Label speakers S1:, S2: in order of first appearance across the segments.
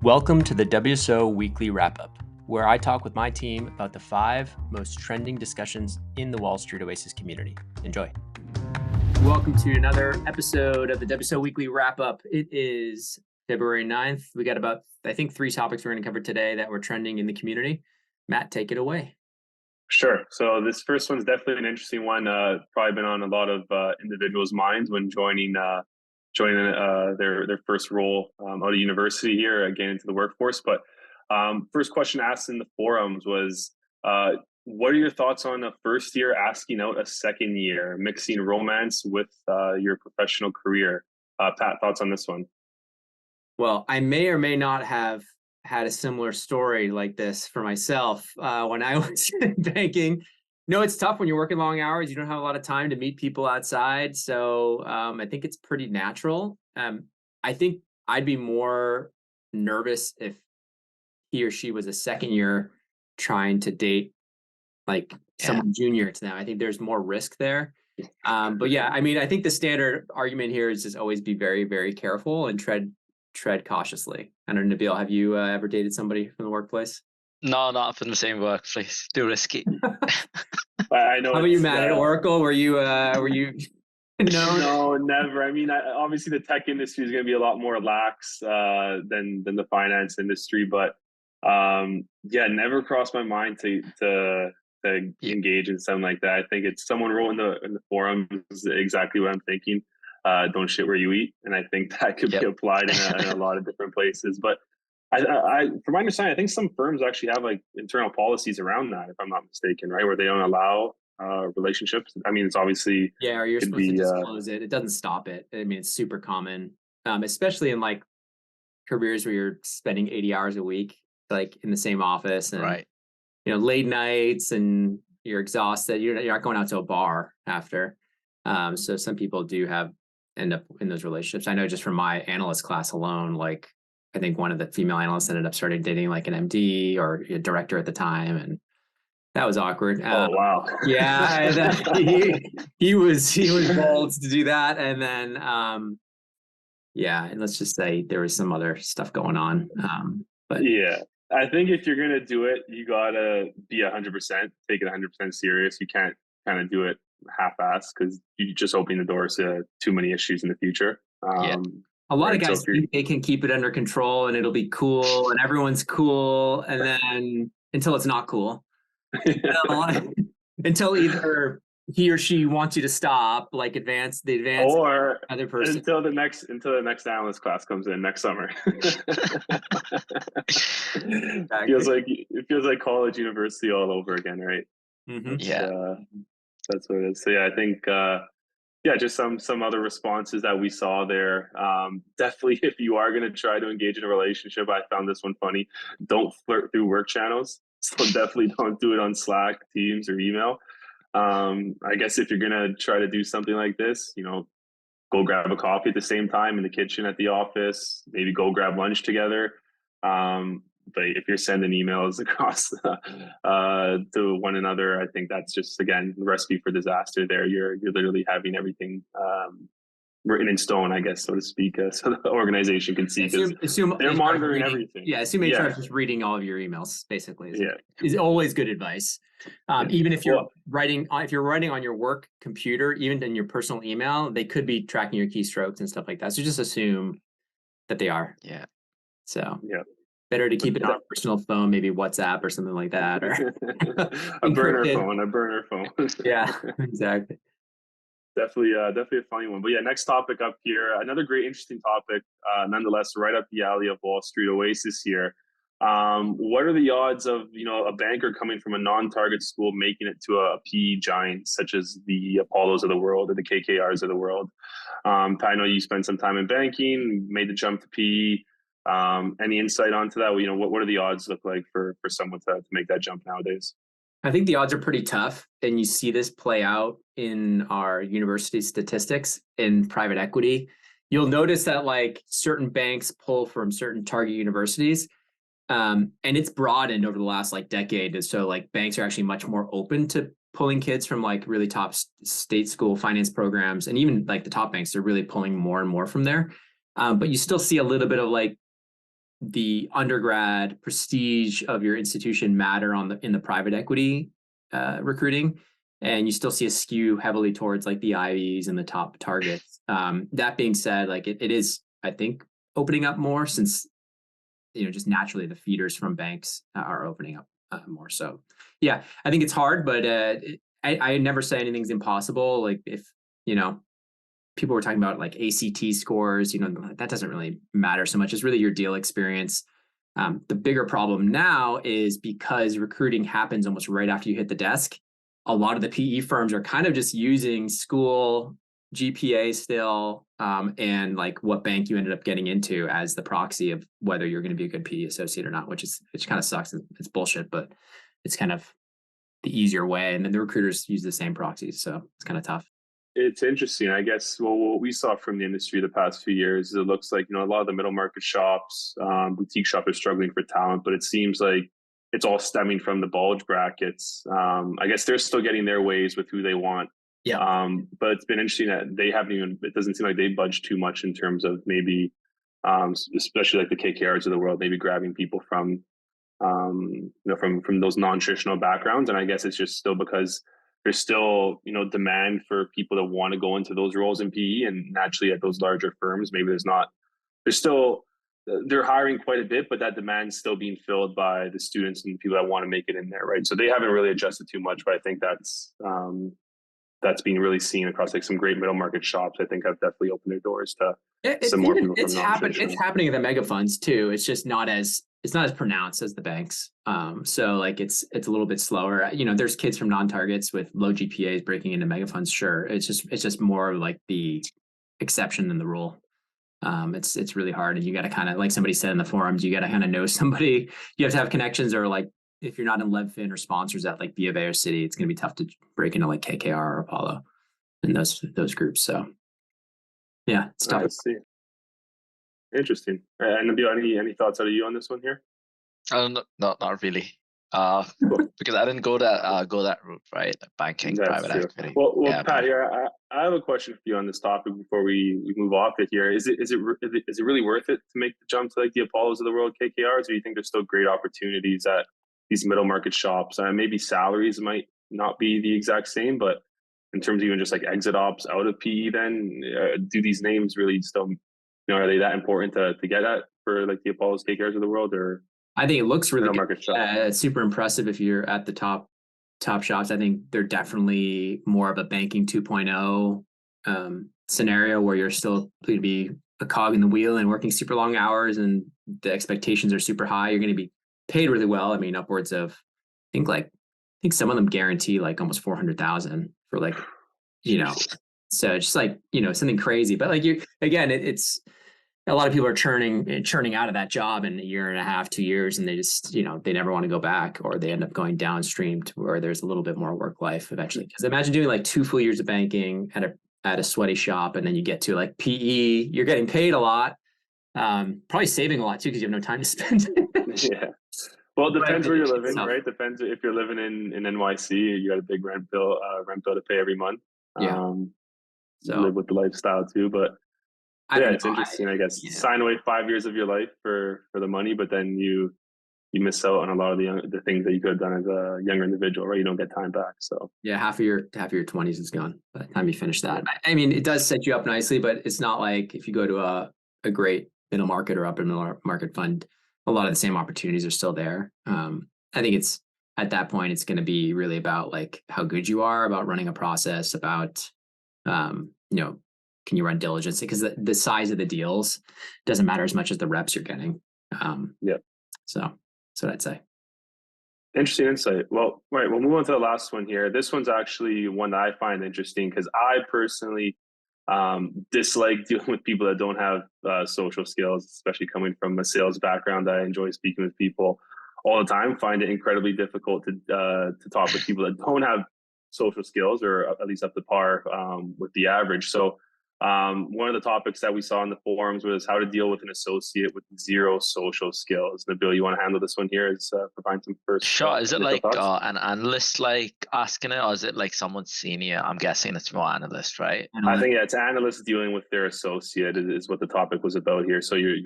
S1: Welcome to the WSO Weekly Wrap-Up, where I talk with my team about the 5 most trending discussions in the Wall Street Oasis community. Enjoy. Welcome to another episode of the WSO Weekly Wrap-Up. It is February 9th. We got about, 3 topics we're going to cover today that were trending in the community. Matt, take it away.
S2: Sure. So this first one's definitely an interesting one. Probably been on a lot of individuals' minds when joining their first role out of university here, getting into the workforce. But first question asked in the forums was, what are your thoughts on a first year asking out a second year, mixing romance with your professional career? Pat, thoughts on this one?
S1: Well, I may or may not have had a similar story like this for myself when I was in banking. No, it's tough when you're working long hours. You don't have a lot of time to meet people outside. So I think it's pretty natural. I think I'd be more nervous if he or she was a second year trying to date like someone junior to them. I think there's more risk there. But yeah, I mean, I think the standard argument here is just always be very, very careful and tread cautiously. I don't know, Nabil, have you ever dated somebody from the workplace?
S3: No, not from the same workplace. Too risky.
S2: I know.
S1: How about you, Matt, at Oracle? Were you?
S2: No, never. I mean, obviously the tech industry is going to be a lot more lax than the finance industry, but never crossed my mind to engage in something like that. I think it's someone wrote in the forum is exactly what I'm thinking. Don't shit where you eat, and I think that could be applied in a lot of different places. But I, from my understanding, I think some firms actually have like internal policies around that, if I'm not mistaken, right, where they don't allow relationships. I mean, it's obviously
S1: or you're supposed to disclose it. It doesn't stop it. I mean, it's super common, especially in like careers where you're spending 80 hours a week, like in the same office, and late nights, and you're exhausted. You're not going out to a bar after. So some people do end up in those relationships. I know just from my analyst class alone, like I think one of the female analysts ended up starting dating like an MD or a director at the time, and that was awkward.
S2: Oh wow!
S1: Yeah, he was bold to do that, and then and let's just say there was some other stuff going on. But
S2: yeah, I think if you're gonna do it, you gotta be 100%, take it 100% serious. You can't kind of do it half-assed because you just open the doors to too many issues in the future.
S1: A lot of guys think they can keep it under control and it'll be cool and everyone's cool, and then until it's not cool. Until either he or she wants you to stop, like advance
S2: or
S1: other person
S2: until the next analyst class comes in next summer. It feels like college, university all over again, right?
S1: Mm-hmm.
S2: That's what it is. So yeah, I think just some other responses that we saw there. Definitely, if you are going to try to engage in a relationship, I found this one funny. Don't flirt through work channels. So definitely don't do it on Slack, Teams, or email. I guess if you're going to try to do something like this, go grab a coffee at the same time in the kitchen at the office. Maybe go grab lunch together. But if you're sending emails across to one another, I think that's just, again, the recipe for disaster there. You're literally having everything written in stone, I guess, so to speak, so the organization can see, because they're monitoring everything.
S1: Yeah, assume HR is just reading all of your emails, basically. Is always good advice. Even if you're writing on your work computer, even in your personal email, they could be tracking your keystrokes and stuff like that. So just assume that they are.
S3: Yeah.
S1: So better to keep it on a personal phone, maybe WhatsApp or something like that, or
S2: a burner phone.
S1: Yeah, exactly.
S2: Definitely a funny one. But yeah, next topic up here, another great, interesting topic, nonetheless, right up the alley of Wall Street Oasis here. What are the odds of a banker coming from a non-target school making it to a PE giant such as the Apollos of the world or the KKRs of the world? I know you spent some time in banking, made the jump to PE. Any insight onto that? What do the odds look like for someone to make that jump nowadays?
S1: I think the odds are pretty tough, and you see this play out in our university statistics in private equity. You'll notice that like certain banks pull from certain target universities, and it's broadened over the last like decade. So like banks are actually much more open to pulling kids from like really top state school finance programs, and even like the top banks are really pulling more and more from there. But you still see a little bit of like the undergrad prestige of your institution matter in the private equity recruiting, and you still see a skew heavily towards like the Ivies and the top targets. That being said, like it is, I think, opening up more since, just naturally the feeders from banks are opening up more. So yeah, I think it's hard, but I never say anything's impossible. Like if, people were talking about like ACT scores, that doesn't really matter so much. It's really your deal experience. The bigger problem now is because recruiting happens almost right after you hit the desk. A lot of the PE firms are kind of just using school GPA still, and like what bank you ended up getting into as the proxy of whether you're going to be a good PE associate or not, which kind of sucks. It's bullshit, but it's kind of the easier way. And then the recruiters use the same proxies. So it's kind of tough.
S2: It's interesting. I guess, well, what we saw from the industry the past few years is it looks like, a lot of the middle market shops, boutique shops are struggling for talent, but it seems like it's all stemming from the bulge brackets. I guess they're still getting their ways with who they want.
S1: Yeah.
S2: But it's been interesting that it doesn't seem like they budge too much in terms of maybe, especially like the KKRs of the world, maybe grabbing people from those non-traditional backgrounds. And I guess it's just still because there's still, demand for people that want to go into those roles in PE, and naturally at those larger firms, maybe they're hiring quite a bit, but that demand's still being filled by the students and the people that want to make it in there. Right. So they haven't really adjusted too much, but I think that's being really seen across like some great middle market shops. I think have definitely opened their doors to some more people from non-traditional.
S1: It's happening at the mega funds too. It's just it's not as pronounced as the banks. So like it's a little bit slower. There's kids from non-targets with low GPAs breaking into mega funds. Sure. It's just more like the exception than the rule. It's really hard, and you got to kind of, like somebody said in the forums, you got to kind of know somebody. You have to have connections, or like if you're not in LevFin or sponsors at like B of A or Citi, it's going to be tough to break into like KKR or Apollo and those groups. So yeah, it's tough.
S2: I see. Interesting. And Nabil, any thoughts out of you on this one here?
S3: Not really. Because I didn't go that route, right? Banking, private equity.
S2: Well, yeah, Pat, here I have a question for you on this topic before we move off it here. Is it really worth it to make the jump to like the Apollos of the world, KKRs, or do you think there's still great opportunities at these middle market shops? Maybe salaries might not be the exact same, but in terms of even just like exit ops out of PE, then do these names really still, are they that important to get at for like the Apollos, KKRs of the world, or?
S1: I think it looks really good. Super impressive if you're at the top shops. I think they're definitely more of a banking 2.0 scenario where you're still going to be a cog in the wheel and working super long hours, and the expectations are super high. You're going to be paid really well. I mean, upwards of, I think some of them guarantee like almost 400,000 for like, so it's just like, something crazy. But like it's a lot of people are churning out of that job in a year and a half, 2 years, and they just, they never want to go back, or they end up going downstream to where there's a little bit more work life eventually. Because imagine doing like 2 full years of banking at a sweaty shop, and then you get to like PE, you're getting paid a lot, probably saving a lot too because you have no time to spend.
S2: Yeah. Well, it depends where you're living, right? Depends if you're living in NYC, you got a big rent bill to pay every month.
S1: Yeah.
S2: So live with the lifestyle too, but. It's interesting. I guess sign away 5 years of your life for the money, but then you miss out on a lot of the things that you could have done as a younger individual, right? You don't get time back. So yeah,
S1: half of your 20s is gone by the time you finish that. I mean, it does set you up nicely, but it's not like if you go to a great middle market or upper middle market fund, a lot of the same opportunities are still there. I think it's at that point, it's going to be really about like how good you are about running a process, about can you run diligence? Because the size of the deals doesn't matter as much as the reps you're getting. So that's what I'd say.
S2: Interesting insight. Well, right. We'll move on to the last one here. This one's actually one that I find interesting because I personally dislike dealing with people that don't have social skills, especially coming from a sales background. I enjoy speaking with people all the time. Find it incredibly difficult to talk with people that don't have social skills, or at least up to par with the average. So one of the topics that we saw in the forums was how to deal with an associate with zero social skills. Nabil, you want to handle this one here? Provide some first.
S3: Sure. Is it like an analyst like asking it, or is it like someone senior? I'm guessing it's more analyst, right?
S2: I think it's analysts dealing with their associate is what the topic was about here. So you're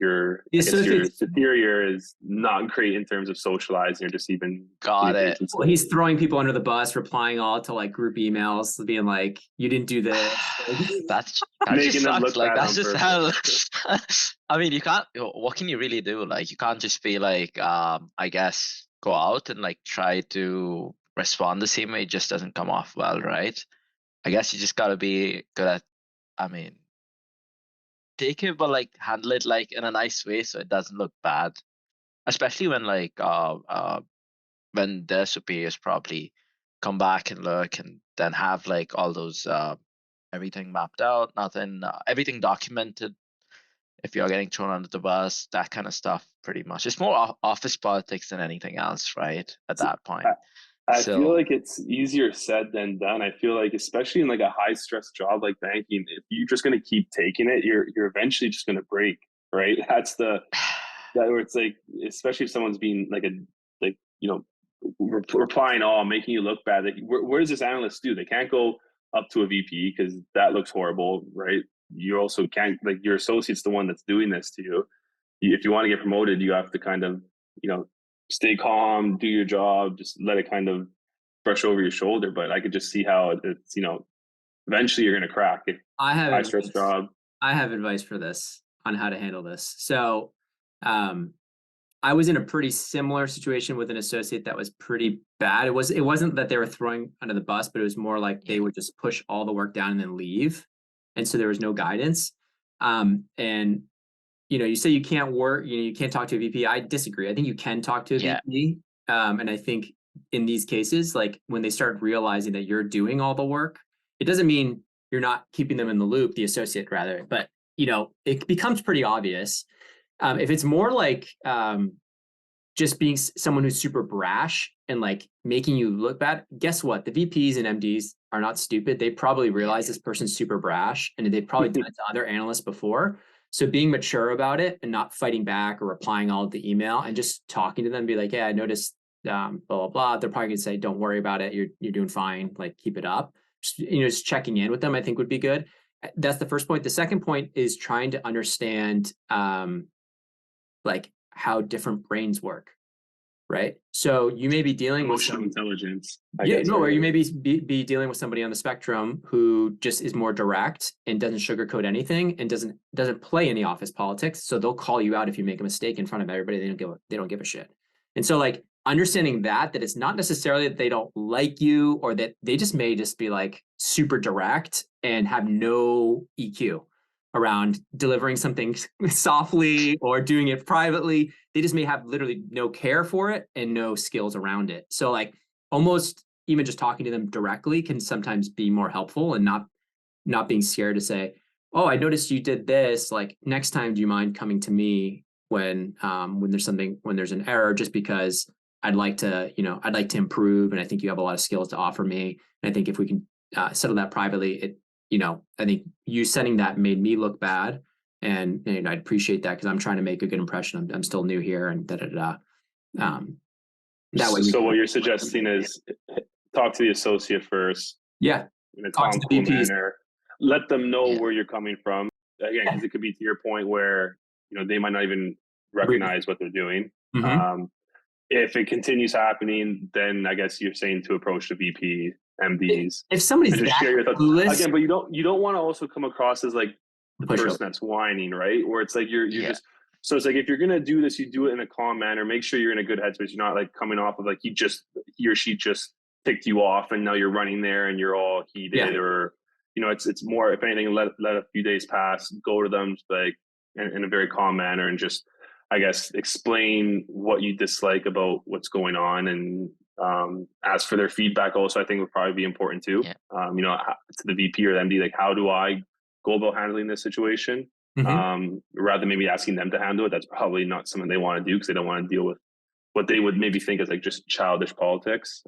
S2: your
S1: The
S2: I guess your
S1: associate,
S2: superior is not great in terms of socializing or just even
S3: Got it.
S2: communication
S1: well, he's
S2: skills.
S1: throwing people under the bus, replying all to like group emails, being like, "You didn't do this."
S3: that just
S2: Making them
S3: sucks.
S2: look
S3: Like
S2: bad
S3: that's
S2: on
S3: just
S2: purpose.
S3: how. I mean, you can't. What can you really do? Like, you can't just be like, I guess, go out and like try to respond the same way. It just doesn't come off well, right? I guess you just gotta be good at. I mean, take it, but like handle it like in a nice way so it doesn't look bad. Especially when like when their superiors probably come back and look and then have like all those everything mapped out, nothing, everything documented. If you're getting thrown under the bus, that kind of stuff, pretty much. It's more office politics than anything else, right? At that point.
S2: I feel
S3: So
S2: like it's easier said than done. I feel like, especially in like a high stress job like banking, if you're just going to keep taking it, you're eventually just going to break, right? That's that where it's like, especially if someone's being like like, replying all, making you look bad. Like, where does this analyst do? They can't go up to a VP because that looks horrible, right? You also can't, like, your associate's the one that's doing this to you. If you want to get promoted, you have to kind of, stay calm, do your job, just let it kind of brush over your shoulder. But I could just see how it's, eventually you're going to crack. If
S1: I have
S2: high stress job.
S1: I have advice for this on how to handle this. So, I was in a pretty similar situation with an associate that was pretty bad. It wasn't that they were throwing under the bus, but it was more like they would just push all the work down and then leave, and so there was no guidance. And you say you can't work, you can't talk to a VP. I disagree. I think you can talk to a VP. And I think in these cases, like when they start realizing that you're doing all the work, it doesn't mean you're not keeping them in the loop, the associate rather, but it becomes pretty obvious. If it's more like just being someone who's super brash and like making you look bad, guess what? The VPs and MDs are not stupid. They probably realize this person's super brash, and they've probably done it to other analysts before. So being mature about it and not fighting back or replying all of the email and just talking to them, be like, "Yeah, I noticed, blah, blah, blah." They're probably gonna say, "Don't worry about it. You're doing fine. Like, keep it up." Just checking in with them, I think would be good. That's the first point. The second point is trying to understand, like how different brains work, right? So you may be dealing with
S2: Emotional intelligence, I
S1: yeah,
S2: guess,
S1: no, or
S2: right?
S1: you may be dealing with somebody on the spectrum who just is more direct and doesn't sugarcoat anything and doesn't play any office politics. So they'll call you out if you make a mistake in front of everybody. They don't give a shit. And so like understanding that it's not necessarily that they don't like you or that they just may just be like super direct and have no EQ around delivering something softly or doing it privately. They just may have literally no care for it and no skills around it. So like almost even just talking to them directly can sometimes be more helpful, and not being scared to say, "Oh, I noticed you did this. Like next time, do you mind coming to me when there's an error, just because I'd like to improve, and I think you have a lot of skills to offer me. And I think if we can settle that privately, I think you sending that made me look bad, and I'd appreciate that because I'm trying to make a good impression. I'm still new here, and da da da." That way.
S2: So what you're suggesting is talk to the associate first.
S1: Yeah.
S2: In a
S1: Talk
S2: calm,
S1: to the
S2: cool
S1: VPs.
S2: manner. Let them know
S3: Yeah.
S2: where you're coming from. Again, because it could be to your point where they might not even recognize what they're doing.
S1: Mm-hmm.
S2: If it continues happening, then I guess you're saying to approach the VP, MDs,
S1: If somebody's
S2: and just
S1: that
S2: share your thoughts.
S1: clueless,
S2: Again, but you don't want to also come across as like the
S1: push
S2: person
S1: up.
S2: that's whining, right? Where it's like you're
S3: Yeah.
S2: just. So it's like if you're gonna do this, you do it in a calm manner. Make sure you're in a good headspace. You're not like coming off of like he or she just ticked you off, and now you're running there and you're all heated, or it's more, if anything, let a few days pass, go to them like in a very calm manner, and just, I guess, explain what you dislike about what's going on, and ask for their feedback. Also, I think would probably be important too.
S3: Yeah.
S2: To the VP or the MD, like, how do I go about handling this situation?
S1: Mm-hmm.
S2: Rather than maybe asking them to handle it. That's probably not something they want to do because they don't want to deal with what they would maybe think is like just childish politics.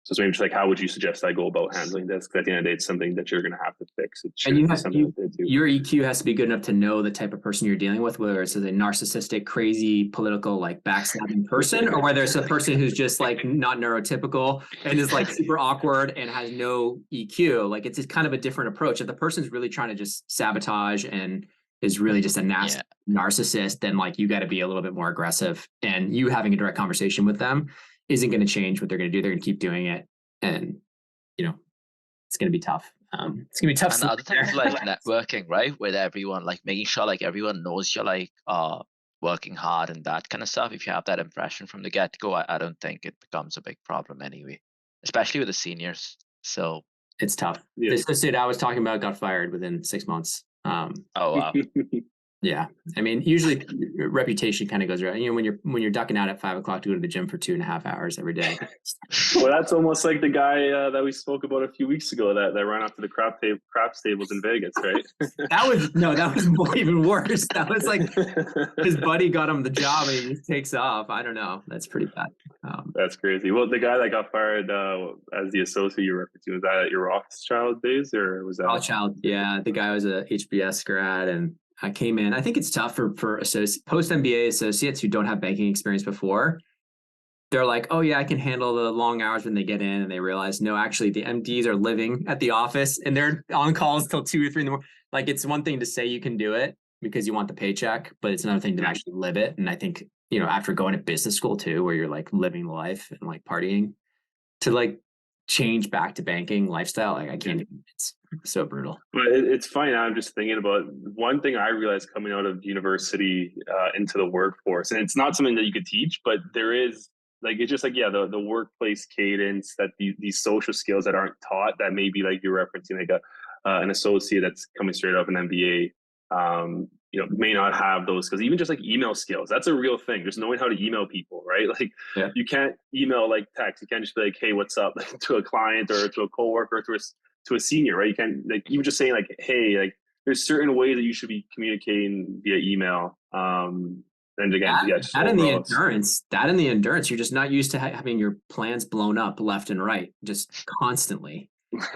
S2: So it's maybe just like, how would you suggest I go about handling this? Because at the end of the day, it's something that you're going to have to fix. It shouldn't be something that they do.
S1: Your EQ has to be good enough to know the type of person you're dealing with, whether it's a narcissistic, crazy, political, like backstabbing person, or whether it's a person who's just like not neurotypical and is like super awkward and has no EQ. Like it's kind of a different approach. If the person's really trying to just sabotage and is really just a narcissist, then like you got to be a little bit more aggressive, and you having a direct conversation with them isn't going to change what they're going to do. They're going to keep doing it, and it's going to be tough. It's going to be tough.
S3: And other things like networking, right? With everyone, like making sure like everyone knows you're like working hard and that kind of stuff. If you have that impression from the get-go, I don't think it becomes a big problem anyway, especially with the seniors. So
S1: it's tough. Yeah. The associate I was talking about got fired within 6 months.
S3: Oh wow.
S1: Yeah, I mean, usually reputation kind of goes around. When you're ducking out at 5 o'clock to go to the gym for 2.5 hours every day.
S2: Well, that's almost like the guy that we spoke about a few weeks ago that ran off to the craps tables in Vegas, right?
S1: that was even worse. That was like his buddy got him the job and he just takes off. I don't know. That's pretty bad.
S2: That's crazy. Well, the guy that got fired as the associate you referred to, was that at your Rothschild days, or was that
S1: Rothschild? Yeah, the guy was a HBS grad, and I came in. I think it's tough for post-MBA associates who don't have banking experience before. They're like, oh yeah, I can handle the long hours when they get in, and they realize, no, actually the MDs are living at the office and they're on calls till 2 or 3 in the morning. Like, it's one thing to say you can do it because you want the paycheck, but it's another thing to actually live it. And I think, after going to business school too, where you're like living life and like partying, to like change back to banking lifestyle, like I can't. It's so brutal.
S2: But it's funny. I'm just thinking about one thing I realized coming out of university into the workforce, and it's not something that you could teach, but there is, like, it's just like, the workplace cadence, that these social skills that aren't taught, that maybe like you're referencing, like an associate that's coming straight off an MBA, may not have those skills. Even just like email skills, that's a real thing. Just knowing how to email people, right? Like, you can't email like text. You can't just be like, hey, what's up, to a client or to a coworker, or to a senior, right? You can't, like, even just saying like, hey, like, there's certain ways that you should be communicating via email. And again, that
S1: and the endurance, you're just not used to having your plans blown up left and right, just constantly.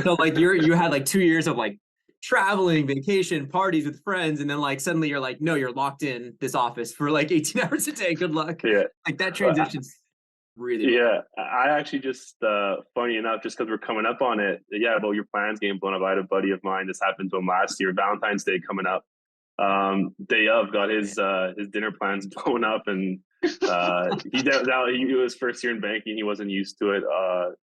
S1: So like you had like 2 years of like traveling, vacation, parties with friends, and then like suddenly you're like, no, you're locked in this office for like 18 hours a day. Good luck.
S2: Yeah,
S1: like that transition's really
S2: I actually just funny enough, just because we're coming up on it, about your plans getting blown up. I had a buddy of mine, this happened to him last year, Valentine's Day coming up. Day of, got his dinner plans blown up, and he was first year in banking. He wasn't used to it.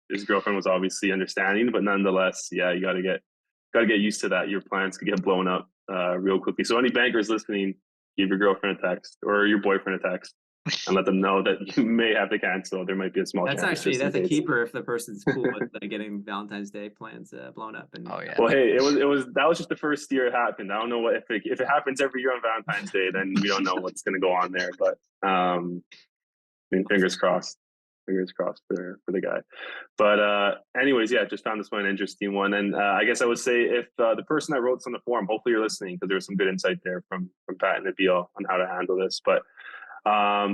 S2: His girlfriend was obviously understanding, but nonetheless, you got to get used to that. Your plans could get blown up real quickly. So any bankers listening, give your girlfriend a text or your boyfriend a text and let them know that you may have to cancel. There might be a small chance.
S1: That's a keeper if the person's cool with getting Valentine's Day plans blown up. And
S2: well, hey, that was just the first year it happened. I don't know what if it happens every year on Valentine's Day, then we don't know what's going to go on there. But I mean, fingers crossed for the guy. But anyways, just found this one an interesting one. And I guess I would say, if the person that wrote this on the forum, hopefully you're listening, because there's some good insight there from Pat and Nabil on how to handle this. But I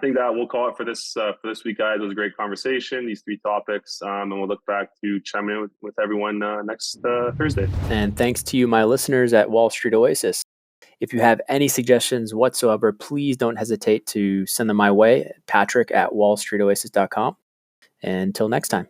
S2: think that we'll call it for this week, guys. It was a great conversation, these 3 topics, and we'll look back to chime in with everyone next Thursday.
S1: And thanks to you, my listeners at Wall Street Oasis. If you have any suggestions whatsoever, please don't hesitate to send them my way, Patrick@wallstreetoasis.com. Until next time.